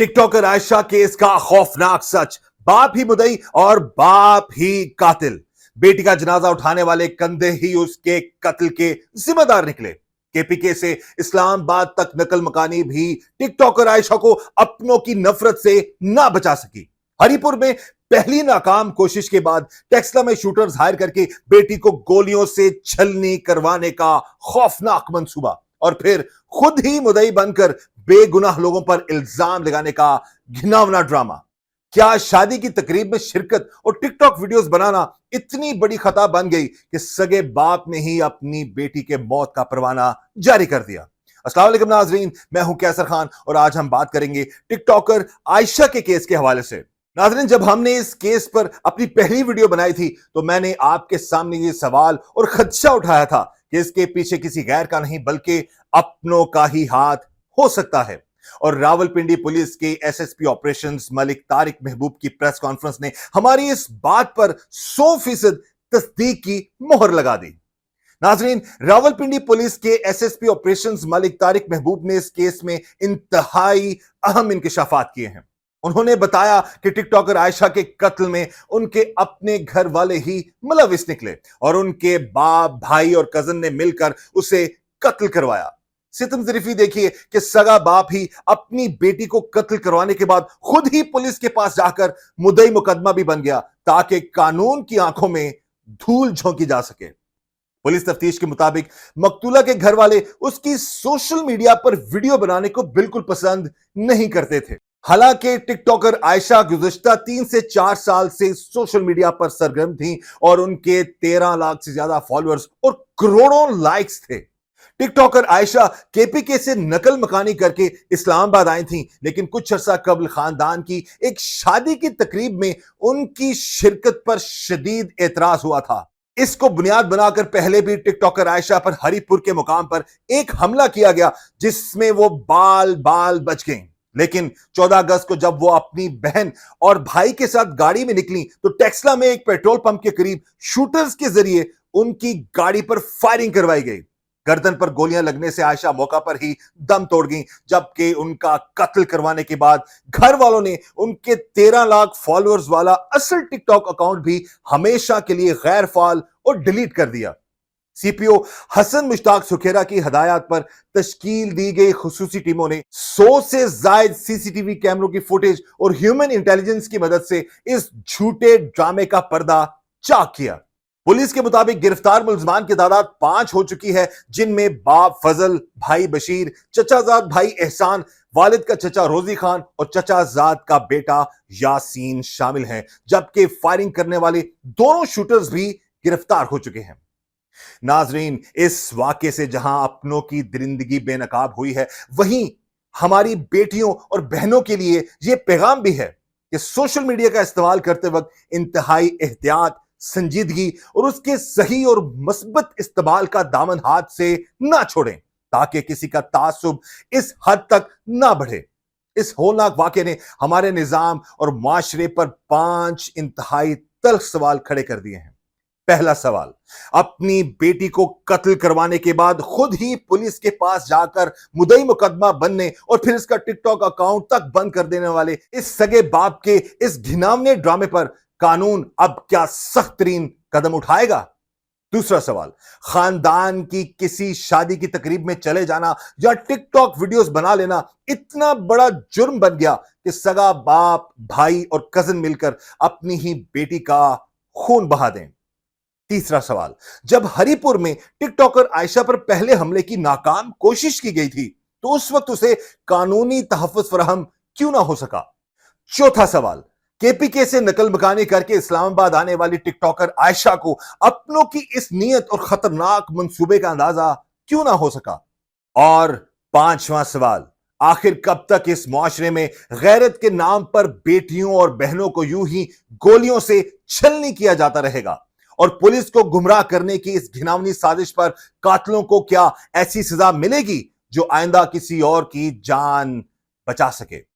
टिक talker Ayesha case का खौफनाक सच, बाप ही मुद्दई और बाप ही कातिल। बेटी का जनाजा उठाने वाले कंधे ही उसके कत्ल के जिम्मेदार निकले। केपीके से इस्लामाबाद तक नकल मकानी भी टिक टॉकर आयशा को अपनों की नफरत से ना बचा सकी। हरिपुर में पहली नाकाम कोशिश के बाद टेक्सला में शूटर्स हायर करके बेटी को गोलियों से छलनी करवाने का खौफनाक मंसूबा, और फिर खुद ही मुद्दई बनकर बेगुनाह लोगों पर इल्जाम लगाने का घिनौना ड्रामा। क्या शादी की तकरीब में शिरकत और टिकटॉक वीडियोस बनाना इतनी बड़ी खता बन गई कि सगे बाप ने ही अपनी बेटी के मौत का परवाना जारी कर दिया? अस्सलाम वालेकुम नाजरीन, मैं हूं कैसर खान और आज हम बात करेंगे टिकटॉकर आयशा के केस के हवाले से। नाजरीन, जब हमने इस केस पर अपनी पहली वीडियो बनाई थी तो मैंने आपके सामने ये सवाल और खदशा उठाया था कि इसके पीछे किसी गैर का नहीं बल्कि अपनों का ही हाथ हो सकता है। और रावलपिंडी पुलिस के एसएसपी ऑपरेशंस मलिक तारिक महबूब की प्रेस कॉन्फ्रेंस ने हमारी इस बात पर 100% तस्दीक की मोहर लगा दी। नाजरीन, रावलपिंडी पुलिस के एसएसपी ऑपरेशंस मलिक तारिक महबूब ने इस केस में इंतहाई अहम इंकशाफात किए हैं। उन्होंने बताया कि टिकटॉकर आयशा के कत्ल में उनके अपने घर वाले ही मुलविस निकले और उनके बाप, भाई और कजन ने मिलकर उसे कत्ल करवाया। सितम ज़रीफी देखिए कि सगा बाप ही अपनी बेटी को कत्ल करवाने के बाद खुद ही पुलिस के पास जाकर मुद्दई मुकदमा भी बन गया ताकि कानून की आंखों में धूल झोंकी जा सके। पुलिस तफ्तीश के मुताबिक मकतूला के घर वाले उसकी सोशल मीडिया पर वीडियो बनाने को बिल्कुल पसंद नहीं करते थे। हालांकि टिकटॉकर आयशा गुज़श्ता 3 से 4 साल से सोशल मीडिया पर सरगर्म थी और उनके 13 लाख से ज्यादा फॉलोअर्स और करोड़ों लाइक्स थे। टिकटॉकर आयशा केपीके से नकल मकानी करके इस्लामाबाद आई थी, लेकिन कुछ अरसा कबल खानदान की एक शादी की तकरीब में उनकी शिरकत पर शदीद एतराज हुआ था। इसको बुनियाद बनाकर पहले भी टिकटॉकर आयशा पर हरिपुर के मुकाम पर एक हमला किया गया जिसमें वो बाल बाल बच गईं। लेकिन 14 अगस्त को जब वो अपनी बहन और भाई के साथ गाड़ी में निकली तो टेक्सला में एक पेट्रोल पंप के करीब शूटर्स के जरिए उनकी गाड़ी पर फायरिंग करवाई गई। गर्दन पर गोलियां लगने से आयशा मौका पर ही दम तोड़ गईं, जबकि उनका कत्ल करवाने के बाद घर वालों ने उनके 13 लाख फॉलोअर्स वाला असल टिकटॉक अकाउंट भी हमेशा के लिए गैर फाल और डिलीट कर दिया। सीपीओ हसन मुश्ताक सुखेरा की हदायत पर तश्कील दी गई खुसूसी टीमों ने 100 से ज्यादा सीसीटीवी कैमरों की फुटेज और ह्यूमन इंटेलिजेंस की मदद से इस झूठे ड्रामे का पर्दा चाक किया। पुलिस के मुताबिक गिरफ्तार मुल्जमान की तादाद 5 हो चुकी है, जिनमें बाप फजल, भाई बशीर, चचाजाद भाई एहसान, वालिद का चचा रोजी खान और चचाजाद का बेटा यासीन शामिल हैं, जबकि फायरिंग करने वाले दोनों शूटर्स भी गिरफ्तार हो चुके हैं। नाजरीन, इस वाक़े से जहां अपनों की दरिंदगी बेनकाब हुई है, वहीं हमारी बेटियों और बहनों के लिए यह पैगाम भी है कि सोशल मीडिया का इस्तेमाल करते वक्त इंतहाई एहतियात, संजीदगी और उसके सही और मस्बत इस्तेमाल का दामन हाथ से ना छोड़ें ताकि किसी का तासुब इस हद तक ना बढ़े। इस होलनाक वाक़े ने हमारे निजाम और माशरे पर 5 इंतहाई तल्ख सवाल खड़े कर दिए हैं। पहला सवाल, अपनी बेटी को कत्ल करवाने के बाद खुद ही पुलिस के पास जाकर मुद्दई मुकदमा बनने और फिर इसका टिकटॉक अकाउंट तक बंद कर देने वाले इस सगे बाप के इस घिनौने ड्रामे पर कानून अब क्या सख्त तरीन कदम उठाएगा? दूसरा सवाल, खानदान की किसी शादी की तकरीब में चले जाना या टिकटॉक वीडियोस बना लेना इतना बड़ा जुर्म बन गया कि सगा बाप, भाई और कजन मिलकर अपनी ही बेटी का खून बहा दें। तीसरा सवाल, जब हरिपुर में टिकटॉकर आयशा पर पहले हमले की नाकाम कोशिश की गई थी तो उस वक्त उसे कानूनी तहफ़्फ़ुज़ फराहम क्यों ना हो सका? चौथा सवाल, केपीके से नकल मकानी करके इस्लामाबाद आने वाली टिकटॉकर आयशा को अपनों की इस नीयत और खतरनाक मंसूबे का अंदाजा क्यों ना हो सका? और पांचवा सवाल, आखिर कब तक इस मुआशरे में गैरत के नाम पर बेटियों और बहनों को यूं ही गोलियों से छलनी किया जाता रहेगा? और पुलिस को गुमराह करने की इस घिनौनी साजिश पर कातिलों को क्या ऐसी सजा मिलेगी जो आइंदा किसी और की जान बचा सके?